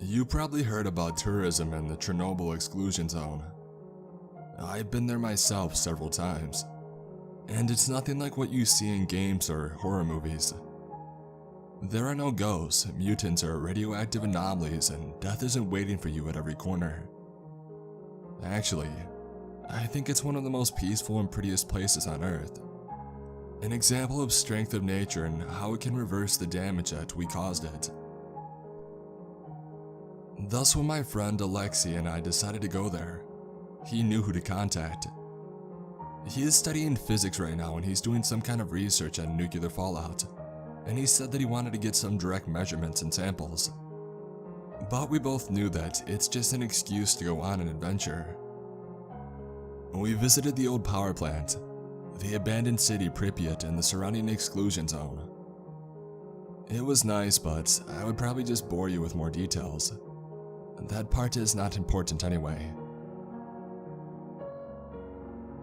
You probably heard about tourism in the Chernobyl exclusion zone. I've been there myself several times, and it's nothing like what you see in games or horror movies. There are no ghosts, mutants, or radioactive anomalies, and death isn't waiting for you at every corner. Actually, I think it's one of the most peaceful and prettiest places on Earth. An example of strength of nature and how it can reverse the damage that we caused it. Thus, when my friend Alexei and I decided to go there, he knew who to contact. He is studying physics right now and he's doing some kind of research on nuclear fallout, and he said that he wanted to get some direct measurements and samples. But we both knew that it's just an excuse to go on an adventure. We visited the old power plant, the abandoned city Pripyat, and the surrounding exclusion zone. It was nice, but I would probably just bore you with more details. That part is not important anyway.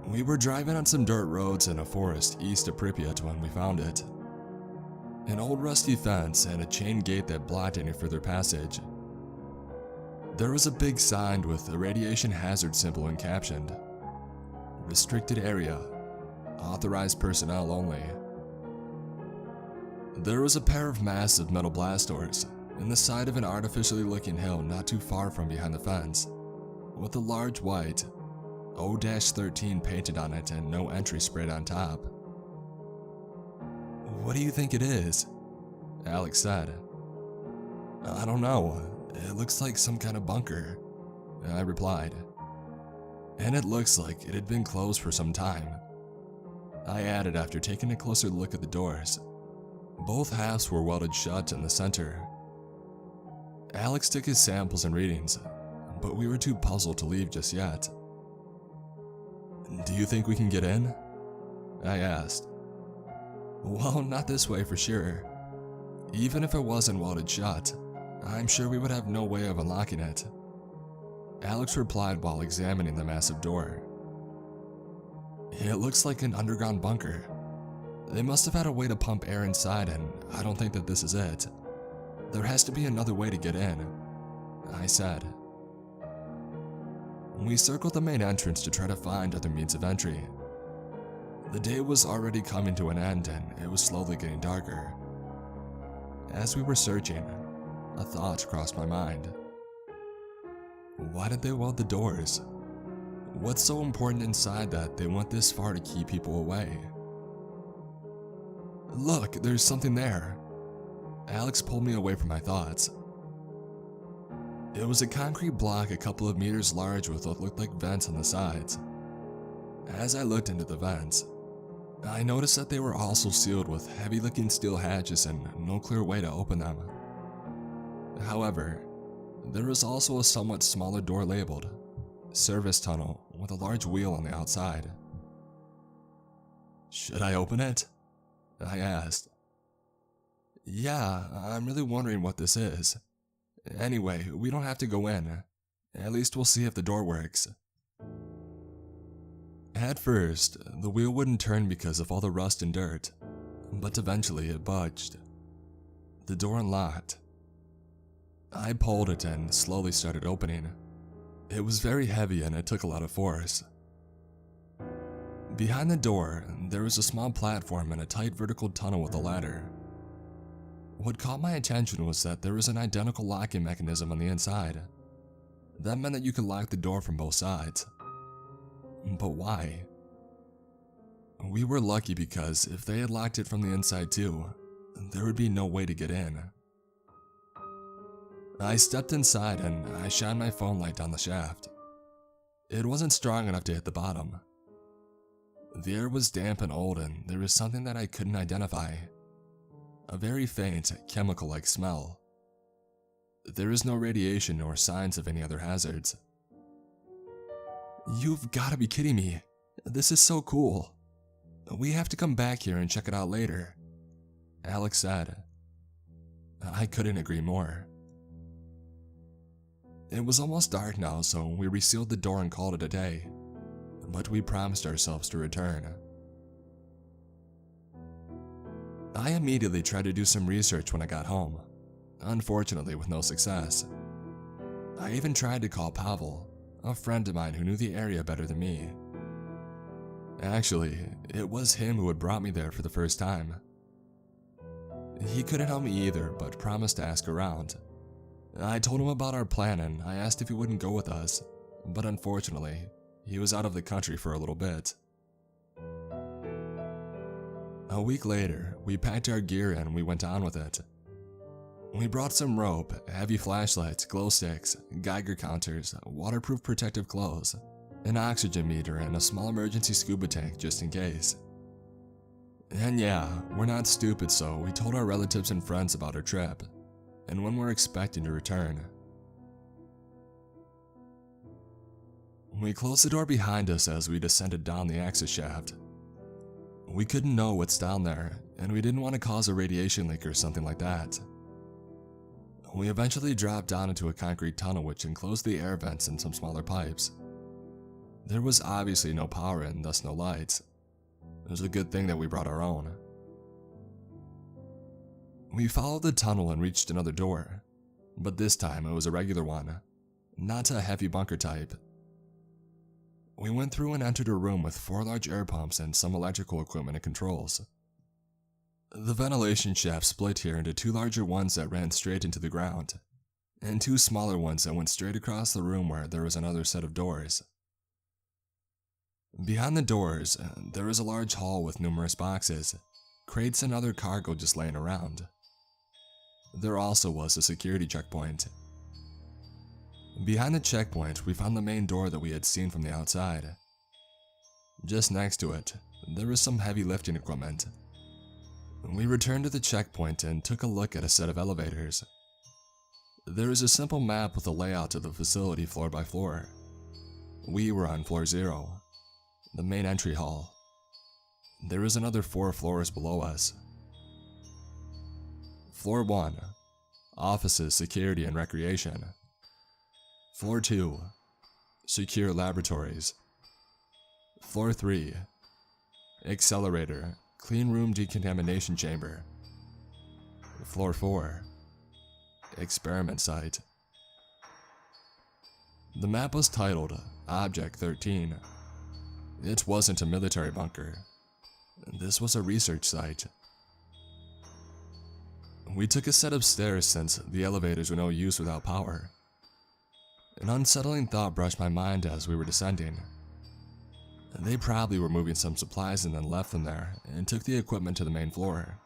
We were driving on some dirt roads in a forest east of Pripyat when we found it. An old rusty fence and a chain gate that blocked any further passage. There was a big sign with a radiation hazard symbol and captioned, "Restricted area. Authorized personnel only." There was a pair of massive metal blast doors in the side of an artificially looking hill not too far from behind the fence, with a large white O-13 painted on it and no entry sprayed on top. "What do you think it is?" Alex said. "I don't know. It looks like some kind of bunker," I replied. "And it looks like it had been closed for some time," I added after taking a closer look at the doors. Both halves were welded shut in the center. Alex took his samples and readings, but we were too puzzled to leave just yet. "Do you think we can get in?" I asked. "Well, not this way for sure. Even if it wasn't welded shut, I'm sure we would have no way of unlocking it," Alex replied while examining the massive door. "It looks like an underground bunker. They must have had a way to pump air inside, and I don't think that this is it. There has to be another way to get in," I said. We circled the main entrance to try to find other means of entry. The day was already coming to an end and it was slowly getting darker. As we were searching, a thought crossed my mind. Why did they weld the doors? What's so important inside that they went this far to keep people away? "Look, there's something there." Alex pulled me away from my thoughts. It was a concrete block a couple of meters large with what looked like vents on the sides. As I looked into the vents, I noticed that they were also sealed with heavy-looking steel hatches and no clear way to open them. However, there was also a somewhat smaller door labeled "Service Tunnel" with a large wheel on the outside. "Should I open it?" I asked. "Yeah, I'm really wondering what this is. Anyway, we don't have to go in. At least we'll see if the door works." At first, the wheel wouldn't turn because of all the rust and dirt, but eventually it budged. The door unlocked. I pulled it and slowly started opening. It was very heavy and it took a lot of force. Behind the door, there was a small platform and a tight vertical tunnel with a ladder. What caught my attention was that there was an identical locking mechanism on the inside. That meant that you could lock the door from both sides. But why? We were lucky because if they had locked it from the inside too, there would be no way to get in. I stepped inside and I shined my phone light down the shaft. It wasn't strong enough to hit the bottom. The air was damp and old and there was something that I couldn't identify. A very faint, chemical-like smell. There is no radiation or signs of any other hazards. "You've got to be kidding me. This is so cool. We have to come back here and check it out later," Alex said. I couldn't agree more. It was almost dark now, so we resealed the door and called it a day, but we promised ourselves to return. I immediately tried to do some research when I got home, unfortunately with no success. I even tried to call Pavel, a friend of mine who knew the area better than me. Actually, it was him who had brought me there for the first time. He couldn't help me either, but promised to ask around. I told him about our plan and I asked if he wouldn't go with us, but unfortunately, he was out of the country for a little bit. A week later, we packed our gear and we went on with it. We brought some rope, heavy flashlights, glow sticks, Geiger counters, waterproof protective clothes, an oxygen meter, and a small emergency scuba tank just in case. And yeah, we're not stupid, so we told our relatives and friends about our trip, and when we're expecting to return. We closed the door behind us as we descended down the access shaft. We couldn't know what's down there, and we didn't want to cause a radiation leak or something like that. We eventually dropped down into a concrete tunnel which enclosed the air vents and some smaller pipes. There was obviously no power and thus no lights. It was a good thing that we brought our own. We followed the tunnel and reached another door, but this time it was a regular one, not a heavy bunker type. We went through and entered a room with 4 large air pumps and some electrical equipment and controls. The ventilation shaft split here into 2 larger ones that ran straight into the ground, and 2 smaller ones that went straight across the room where there was another set of doors. Behind the doors, there was a large hall with numerous boxes, crates and other cargo just laying around. There also was a security checkpoint. Behind the checkpoint, we found the main door that we had seen from the outside. Just next to it, there was some heavy lifting equipment. We returned to the checkpoint and took a look at a set of elevators. There is a simple map with a layout of the facility floor by floor. We were on floor 0, the main entry hall. There is another 4 floors below us. Floor 1, offices, security, and recreation. Floor 2, secure laboratories. Floor 3, accelerator, clean room decontamination chamber. Floor 4, experiment site. The map was titled Object 13. It wasn't a military bunker. This was a research site. We took a set of stairs since the elevators were no use without power. An unsettling thought brushed my mind as we were descending. They probably were moving some supplies and then left them there and took the equipment to the main floor.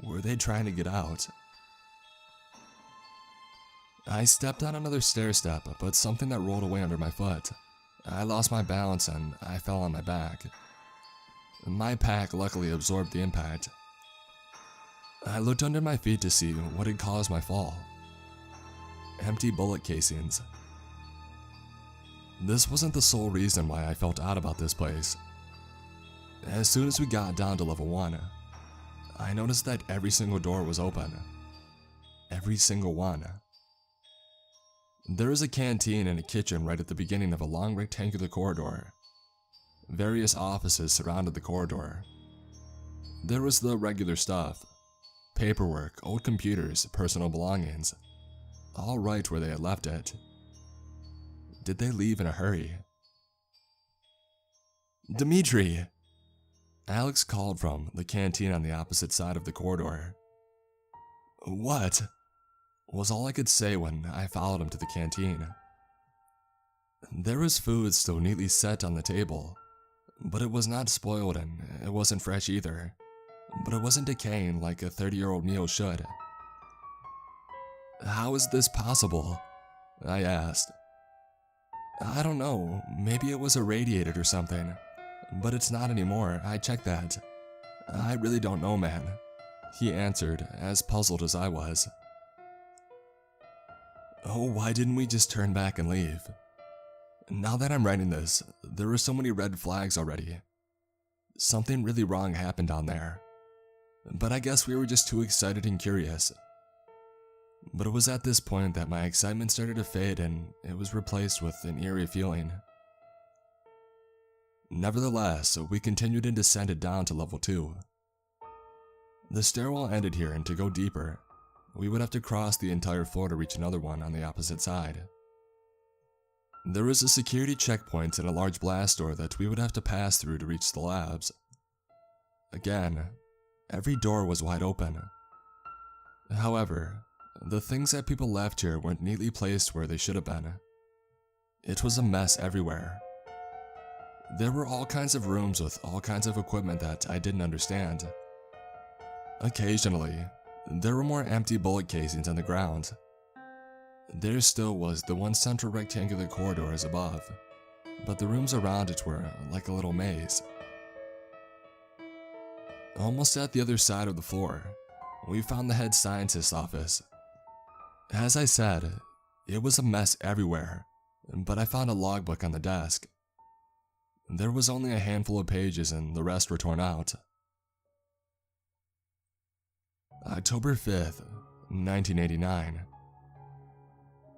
Were they trying to get out? I stepped on another stair step, but something that rolled away under my foot. I lost my balance and I fell on my back. My pack luckily absorbed the impact. I looked under my feet to see what had caused my fall. Empty bullet casings. This wasn't the sole reason why I felt odd about this place. As soon as we got down to level 1, I noticed that every single door was open. Every single one. There is a canteen and a kitchen right at the beginning of a long rectangular corridor. Various offices surrounded the corridor. There was the regular stuff. Paperwork, old computers, personal belongings. All right where they had left it. Did they leave in a hurry? Dimitri! Alex called from the canteen on the opposite side of the corridor. What? Was all I could say when I followed him to the canteen. There was food still neatly set on the table, but it was not spoiled and it wasn't fresh either. But it wasn't decaying like a 30-year-old meal should. How is this possible? I asked. I don't know, maybe it was irradiated or something, but it's not anymore, I checked that. I really don't know, man, he answered, as puzzled as I was. Oh, why didn't we just turn back and leave? Now that I'm writing this, there are so many red flags already. Something really wrong happened down there. But I guess we were just too excited and curious. But it was at this point that my excitement started to fade and it was replaced with an eerie feeling. Nevertheless, we continued and descended down to level 2. The stairwell ended here, and to go deeper, we would have to cross the entire floor to reach another one on the opposite side. There was a security checkpoint and a large blast door that we would have to pass through to reach the labs. Again, every door was wide open. However, the things that people left here weren't neatly placed where they should have been. It was a mess everywhere. There were all kinds of rooms with all kinds of equipment that I didn't understand. Occasionally, there were more empty bullet casings on the ground. There still was the one central rectangular corridor as above, but the rooms around it were like a little maze. Almost at the other side of the floor, we found the head scientist's office. As I said, it was a mess everywhere, but I found a logbook on the desk. There was only a handful of pages and the rest were torn out. October 5th, 1989.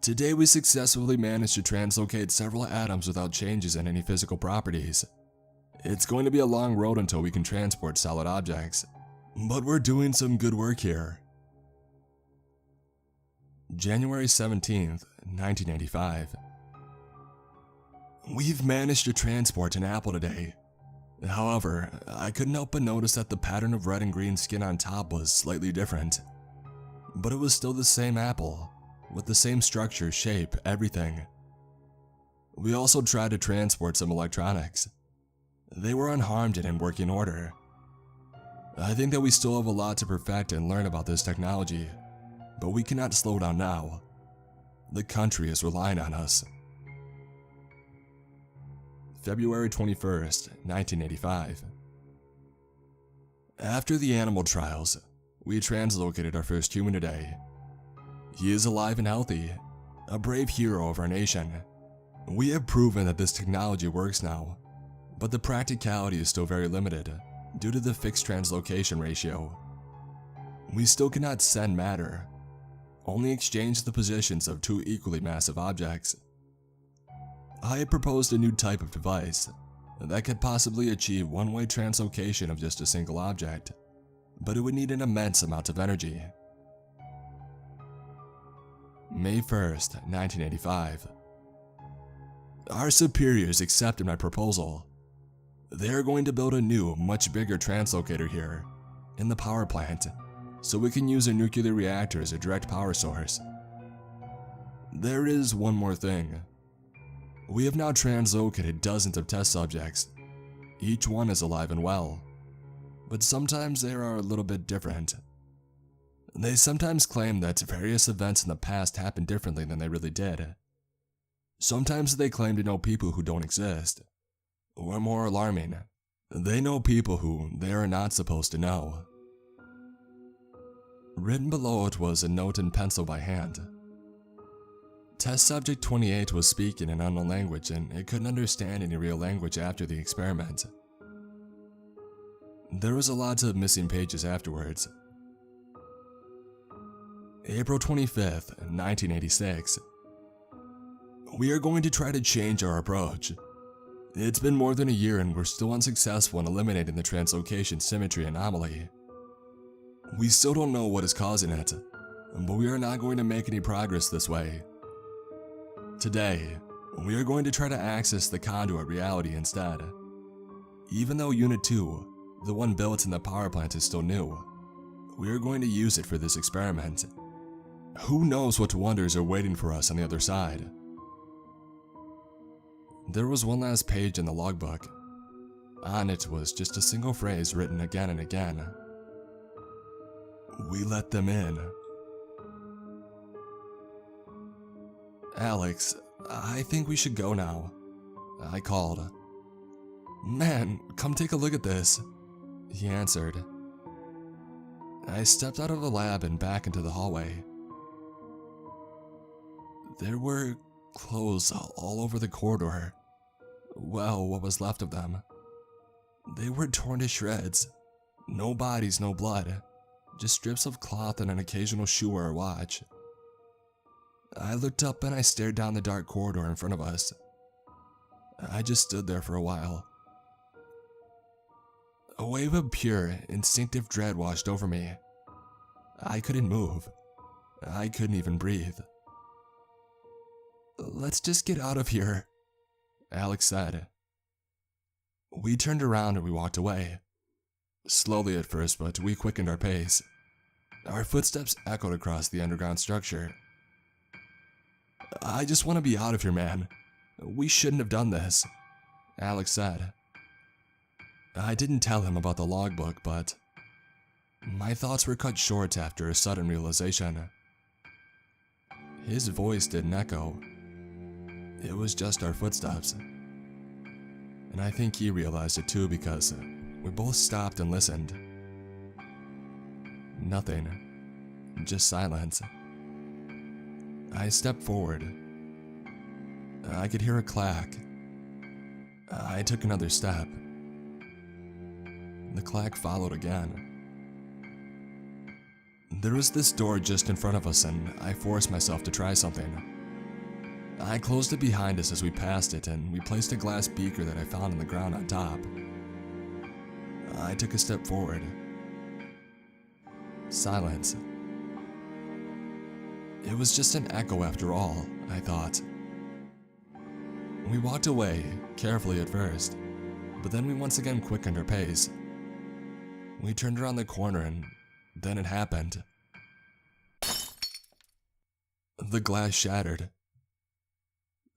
Today we successfully managed to translocate several atoms without changes in any physical properties. It's going to be a long road until we can transport solid objects, but we're doing some good work here. January 17th, 1985. We've managed to transport an apple today. However, I couldn't help but notice that the pattern of red and green skin on top was slightly different. But it was still the same apple, with the same structure, shape, everything. We also tried to transport some electronics. They were unharmed and in working order. I think that we still have a lot to perfect and learn about this technology, but we cannot slow down now. The country is relying on us. February 21st, 1985. After the animal trials, we translocated our first human today. He is alive and healthy, a brave hero of our nation. We have proven that this technology works now, but the practicality is still very limited due to the fixed translocation ratio. We still cannot send matter, only exchange the positions of two equally massive objects. I had proposed a new type of device that could possibly achieve one-way translocation of just a single object, but it would need an immense amount of energy. May 1st, 1985. Our superiors accepted my proposal. They are going to build a new, much bigger translocator here, in the power plant, so we can use a nuclear reactor as a direct power source. There is one more thing. We have now translocated dozens of test subjects. Each one is alive and well, but sometimes they are a little bit different. They sometimes claim that various events in the past happened differently than they really did. Sometimes they claim to know people who don't exist. Or more alarming, they know people who they are not supposed to know. Written below it was a note in pencil by hand. Test subject 28 was speaking an unknown language and it couldn't understand any real language after the experiment. There was a lot of missing pages afterwards. April 25th, 1986. We are going to try to change our approach. It's been more than a year and we're still unsuccessful in eliminating the translocation symmetry anomaly. We still don't know what is causing it, but we are not going to make any progress this way. Today, we are going to try to access the conduit reality instead. Even though Unit 2, the one built in the power plant, is still new, we are going to use it for this experiment. Who knows what wonders are waiting for us on the other side? There was one last page in the logbook. On it was just a single phrase written again and again. We let them in. Alex, I think we should go now, I called. Man, come take a look at this, he answered. I stepped out of the lab and back into the hallway. There were clothes all over the corridor. Well, what was left of them. They were torn to shreds. No bodies, no blood. Just strips of cloth and an occasional shoe or a watch. I looked up and I stared down the dark corridor in front of us. I just stood there for a while. A wave of pure, instinctive dread washed over me. I couldn't move. I couldn't even breathe. "Let's just get out of here," Alex said. We turned around and we walked away. Slowly at first, but we quickened our pace. Our footsteps echoed across the underground structure. "I just want to be out of here, man. We shouldn't have done this," Alex said. I didn't tell him about the logbook, but my thoughts were cut short after a sudden realization. His voice didn't echo. It was just our footsteps. And I think he realized it too because we both stopped and listened. Nothing. Just silence. I stepped forward. I could hear a clack. I took another step. The clack followed again. There was this door just in front of us and I forced myself to try something. I closed it behind us as we passed it and we placed a glass beaker that I found on the ground on top. I took a step forward. Silence. It was just an echo after all, I thought. We walked away, carefully at first, but then we once again quickened our pace. We turned around the corner and then it happened. The glass shattered.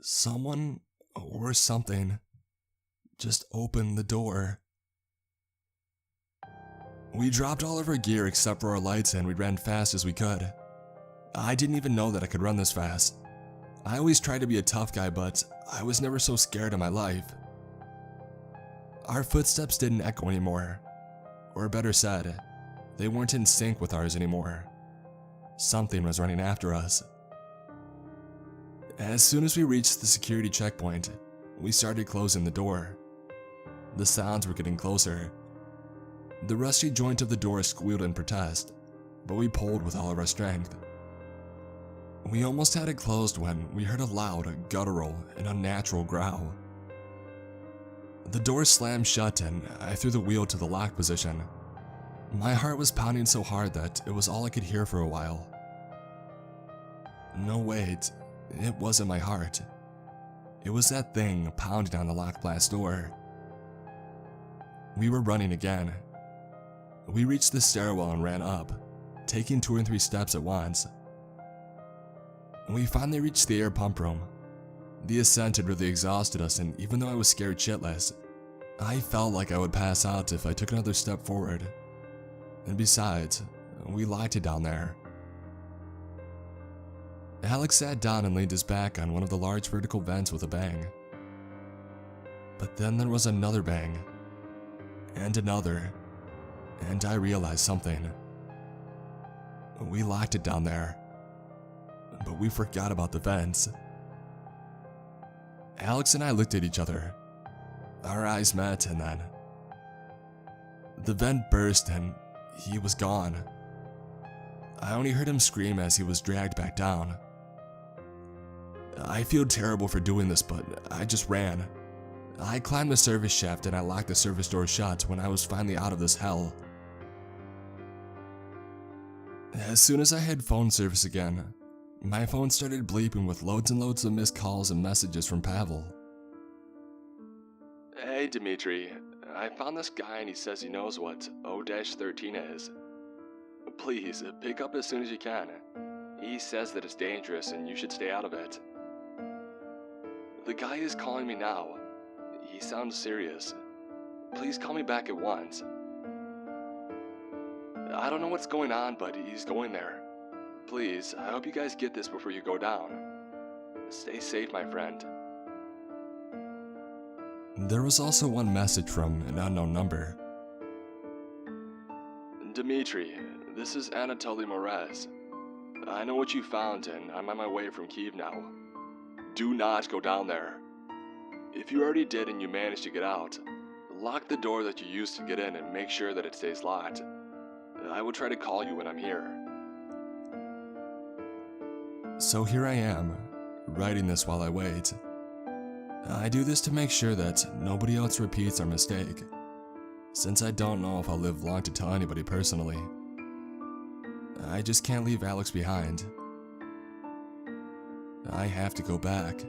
Someone or something just opened the door. We dropped all of our gear except for our lights and we ran fast as we could. I didn't even know that I could run this fast. I always tried to be a tough guy, but I was never so scared in my life. Our footsteps didn't echo anymore. Or better said, they weren't in sync with ours anymore. Something was running after us. As soon as we reached the security checkpoint, we started closing the door. The sounds were getting closer. The rusty joint of the door squealed in protest, but we pulled with all of our strength. We almost had it closed when we heard a loud, guttural, and unnatural growl. The door slammed shut and I threw the wheel to the lock position. My heart was pounding so hard that it was all I could hear for a while. No, wait, it wasn't my heart. It was that thing pounding on the locked glass door. We were running again. We reached the stairwell and ran up, taking 2 or 3 steps at once. We finally reached the air pump room. The ascent had really exhausted us, and even though I was scared shitless, I felt like I would pass out if I took another step forward. And besides, we liked it down there. Alex sat down and leaned his back on one of the large vertical vents with a bang. But then there was another bang. And another. And I realized something. We liked it down there. But we forgot about the vents. Alex and I looked at each other. Our eyes met and then the vent burst and he was gone. I only heard him scream as he was dragged back down. I feel terrible for doing this, but I just ran. I climbed the service shaft and I locked the service door shut when I was finally out of this hell. As soon as I had phone service again, my phone started bleeping with loads and loads of missed calls and messages from Pavel. "Hey Dimitri, I found this guy and he says he knows what O-13 is. Please, pick up as soon as you can. He says that it's dangerous and you should stay out of it." "The guy is calling me now. He sounds serious. Please call me back at once." "I don't know what's going on, but he's going there. Please, I hope you guys get this before you go down. Stay safe, my friend." There was also one message from an unknown number. "Dimitri, this is Anatoly Morez. I know what you found and I'm on my way from Kiev now. Do not go down there. If you already did and you managed to get out, lock the door that you used to get in and make sure that it stays locked. I will try to call you when I'm here." So here I am, writing this while I wait. I do this to make sure that nobody else repeats our mistake, since I don't know if I'll live long to tell anybody personally. I just can't leave Alex behind. I have to go back.